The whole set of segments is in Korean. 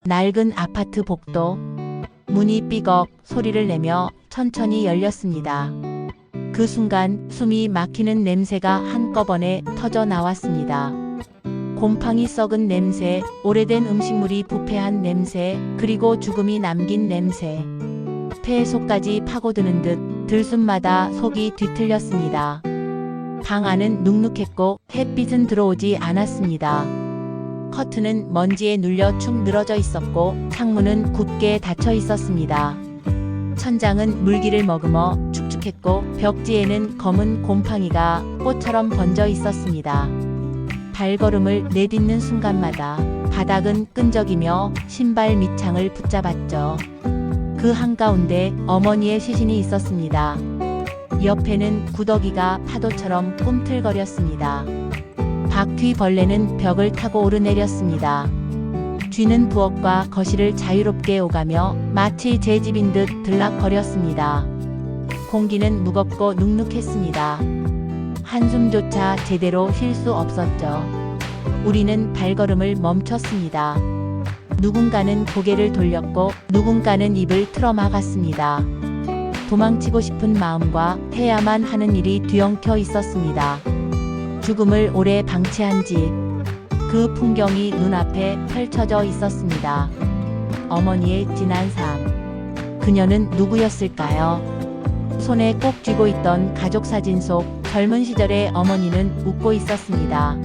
낡은 아파트 복도. 문이 삐걱 소리를 내며 천천히 열렸습니다. 그 순간 숨이 막히는 냄새가 한꺼번에 터져 나왔습니다. 곰팡이 썩은 냄새, 오래된 음식물이 부패한 냄새, 그리고 죽음이 남긴 냄새. 폐 속까지 파고드는 듯 들숨마다 속이 뒤틀렸습니다. 방 안은 눅눅했고 햇빛은 들어오지 않았습니다. 커튼은 먼지에 눌려 축 늘어져 있었고 창문은 굳게 닫혀 있었습니다. 천장은 물기를 머금어 축축했고 벽지에는 검은 곰팡이가 꽃처럼 번져 있었습니다. 발걸음을 내딛는 순간마다 바닥은 끈적이며 신발 밑창을 붙잡았죠. 그 한가운데 어머니의 시신이 있었습니다. 옆에는 구더기가 파도처럼 꿈틀거렸습니다. 바퀴벌레는 벽을 타고 오르내렸습니다. 쥐는 부엌과 거실을 자유롭게 오가며 마치 제 집인 듯 들락거렸습니다. 공기는 무겁고 눅눅했습니다. 한숨조차 제대로 쉴 수 없었죠. 우리는 발걸음을 멈췄습니다. 누군가는 고개를 돌렸고 누군가는 입을 틀어막았습니다. 도망치고 싶은 마음과 해야만 하는 일이 뒤엉켜 있었습니다. 죽음을 오래 방치한 집. 그 풍경이 눈앞에 펼쳐져 있었습니다. 어머니의 지난 삶. 그녀는 누구였을까요? 손에 꼭 쥐고 있던 가족 사진 속 젊은 시절의 어머니는 웃고 있었습니다.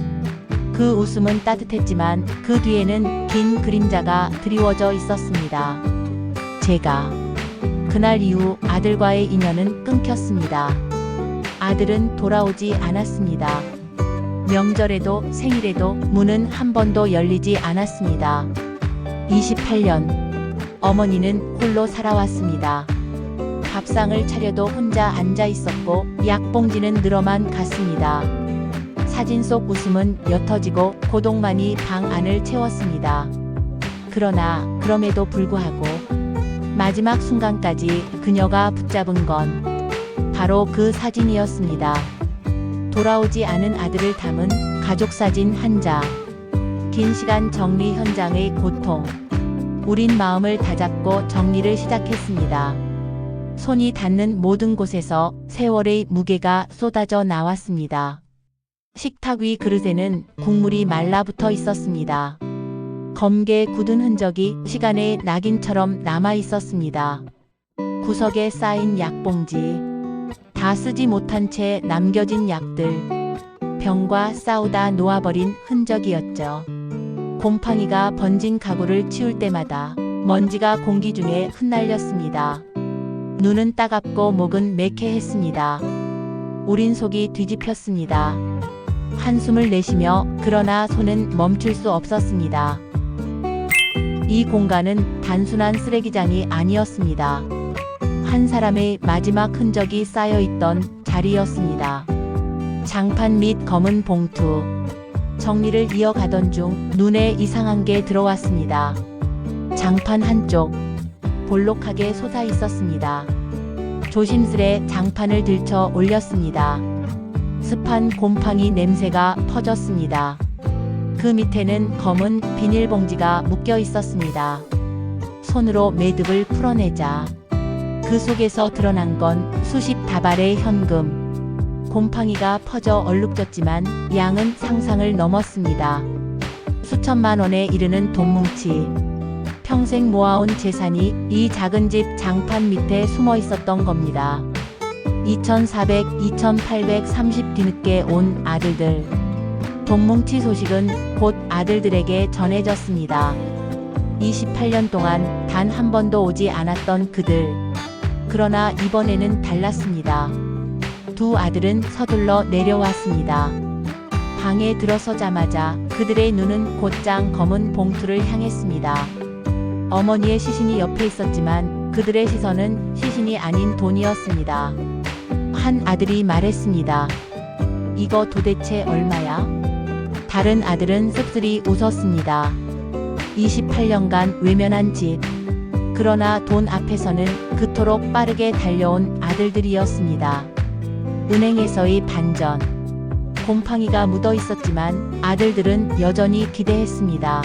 그 웃음은 따뜻했지만 그 뒤에는 긴 그림자가 드리워져 있었습니다. 제가 그날 이후 아들과의 인연은 끊겼습니다. 아들은 돌아오지 않았습니다. 명절에도 생일에도 문은 한 번도 열리지 않았습니다. 28년 어머니는 홀로 살아왔습니다. 밥상을 차려도 혼자 앉아 있었고 약봉지는 늘어만 갔습니다. 사진 속 웃음은 옅어지고 고독만이 방 안을 채웠습니다. 그러나 그럼에도 불구하고 마지막 순간까지 그녀가 붙잡은 건 바로 그 사진이었습니다. 돌아오지 않은 아들을 담은 가족사진 한 장. 긴 시간 정리 현장의 고통. 우린 마음을 다잡고 정리를 시작했습니다. 손이 닿는 모든 곳에서 세월의 무게가 쏟아져 나왔습니다. 식탁 위 그릇에는 국물이 말라붙어 있었습니다. 검게 굳은 흔적이 시간의 낙인처럼 남아 있었습니다. 구석에 쌓인 약봉지. 다 쓰지 못한 채 남겨진 약들. 병과 싸우다 놓아버린 흔적이었죠. 곰팡이가 번진 가구를 치울 때마다 먼지가 공기 중에 흩날렸습니다. 눈은 따갑고 목은 매캐했습니다. 우린 속이 뒤집혔습니다. 한숨을 내쉬며 그러나 손은 멈출 수 없었습니다. 이 공간은 단순한 쓰레기장이 아니었습니다. 한 사람의 마지막 흔적이 쌓여있던 자리였습니다. 장판 및 검은 봉투. 정리를 이어가던 중 눈에 이상한 게 들어왔습니다. 장판 한쪽 볼록하게 솟아 있었습니다. 조심스레 장판을 들쳐 올렸습니다. 습한 곰팡이 냄새가 퍼졌습니다. 그 밑에는 검은 비닐봉지가 묶여 있었습니다. 손으로 매듭을 풀어내자 그 속에서 드러난 건 수십 다발의 현금. 곰팡이가 퍼져 얼룩졌지만 양은 상상을 넘었습니다. 수천만 원에 이르는 돈뭉치. 평생 모아온 재산이 이 작은 집 장판 밑에 숨어 있었던 겁니다. 2400, 2830 뒤늦게 온 아들들. 돈뭉치 소식은 곧 아들들에게 전해졌습니다. 28년 동안 단 한 번도 오지 않았던 그들. 그러나 이번에는 달랐습니다. 두 아들은 서둘러 내려왔습니다. 방에 들어서자마자 그들의 눈은 곧장 검은 봉투를 향했습니다. 어머니의 시신이 옆에 있었지만 그들의 시선은 시신이 아닌 돈이었습니다. 한 아들이 말했습니다. 이거 도대체 얼마야? 다른 아들은 씁쓸히 웃었습니다. 28년간 외면한 집. 그러나 돈 앞에서는 그토록 빠르게 달려온 아들들이었습니다. 은행에서의 반전. 곰팡이가 묻어 있었지만 아들들은 여전히 기대했습니다.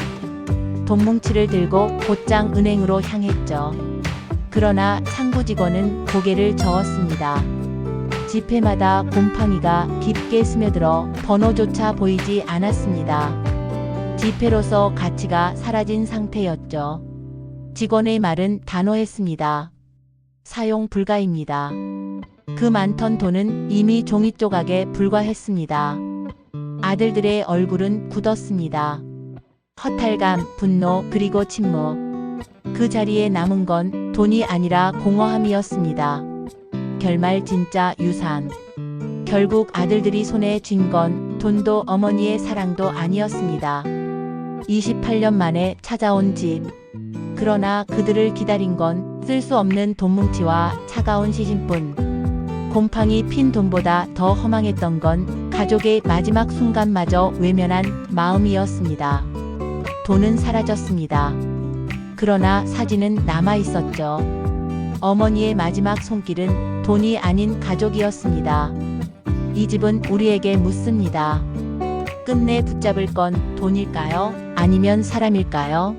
돈 뭉치를 들고 곧장 은행으로 향했죠. 그러나 창구 직원은 고개를 저었습니다. 지폐마다 곰팡이가 깊게 스며들어 번호조차 보이지 않았습니다. 지폐로서 가치가 사라진 상태였죠. 직원의 말은 단호했습니다. 사용 불가입니다. 그 많던 돈은 이미 종이 조각에 불과했습니다. 아들들의 얼굴은 굳었습니다. 허탈감, 분노, 그리고 침묵. 그 자리에 남은 건 돈이 아니라 공허함이었습니다. 결말 진짜 유산. 결국 아들들이 손에 쥔 건 돈도 어머니의 사랑도 아니었습니다. 28년 만에 찾아온 집. 그러나 그들을 기다린 건 쓸 수 없는 돈뭉치와 차가운 시신뿐. 곰팡이 핀 돈보다 더 허망했던 건 가족의 마지막 순간마저 외면한 마음이었습니다. 돈은 사라졌습니다. 그러나 사진은 남아 있었죠. 어머니의 마지막 손길은 돈이 아닌 가족이었습니다. 이 집은 우리에게 묻습니다. 끝내 붙잡을 건 돈일까요? 아니면 사람일까요?